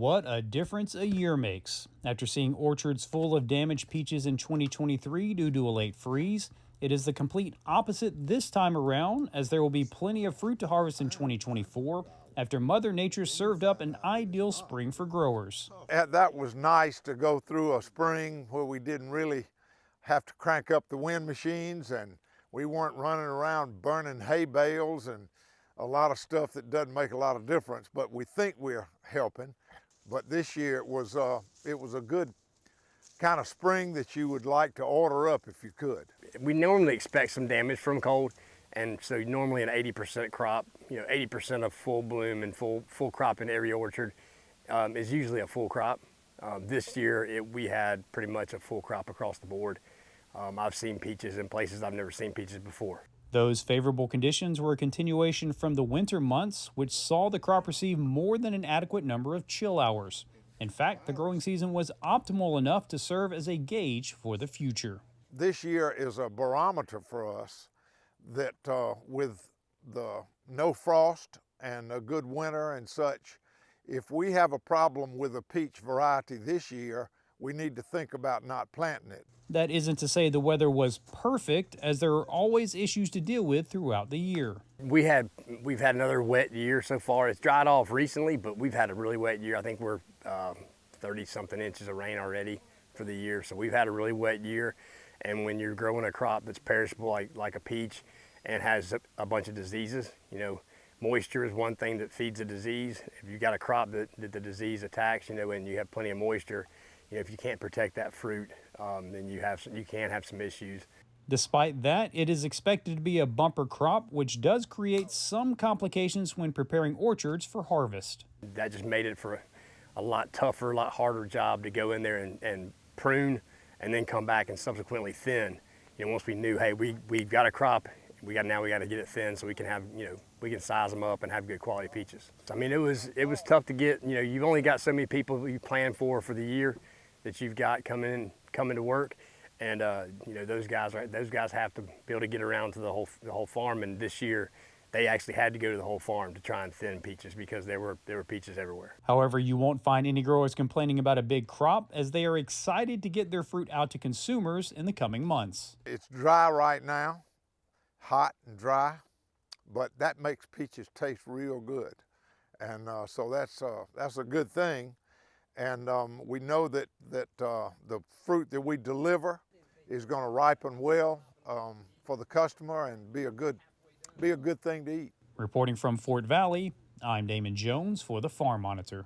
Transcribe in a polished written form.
What a difference a year makes. After seeing orchards full of damaged peaches in 2023 due to a late freeze, it is the complete opposite this time around, as there will be plenty of fruit to harvest in 2024 after Mother Nature served up an ideal spring for growers. That was nice to go through a spring where we didn't really have to crank up the wind machines and we weren't running around burning hay bales and a lot of stuff that doesn't make a lot of difference, but we think we're helping. But this year it was a good kind of spring that you would like to order up if you could. We normally expect some damage from cold, and so normally an 80% crop, 80% of full bloom and full crop in every orchard is usually a full crop. This year we had pretty much a full crop across the board. I've seen peaches in places I've never seen peaches before. Those favorable conditions were a continuation from the winter months, which saw the crop receive more than an adequate number of chill hours. In fact, the growing season was optimal enough to serve as a gauge for the future. This year is a barometer for us that with the no frost and a good winter and such, if we have a problem with a peach variety this year, we need to think about not planting it. That isn't to say the weather was perfect, as there are always issues to deal with throughout the year. We've had another wet year so far. It's dried off recently, but we've had a really wet year. I think we're 30-something inches of rain already for the year. So we've had a really wet year. And when you're growing a crop that's perishable like a peach and has a bunch of diseases, moisture is one thing that feeds a disease. If you've got a crop that the disease attacks, and you have plenty of moisture, if you can't protect that fruit, then you can have some issues. Despite that, it is expected to be a bumper crop, which does create some complications when preparing orchards for harvest. That just made it for a lot tougher, a lot harder job to go in there and prune and then come back and subsequently thin. Once we knew, hey, we've got a crop, now we got to get it thin so we can have, we can size them up and have good quality peaches. I mean, it was tough to get. You've only got so many people you plan for the year that you've got coming to work, and those guys have to be able to get around to the whole farm. And this year, they actually had to go to the whole farm to try and thin peaches because there were peaches everywhere. However, you won't find any growers complaining about a big crop, as they are excited to get their fruit out to consumers in the coming months. It's dry right now, hot and dry, but that makes peaches taste real good, and so that's a good thing. And we know that the fruit that we deliver is going to ripen well for the customer and be a good thing to eat. Reporting from Fort Valley, I'm Damon Jones for the Farm Monitor.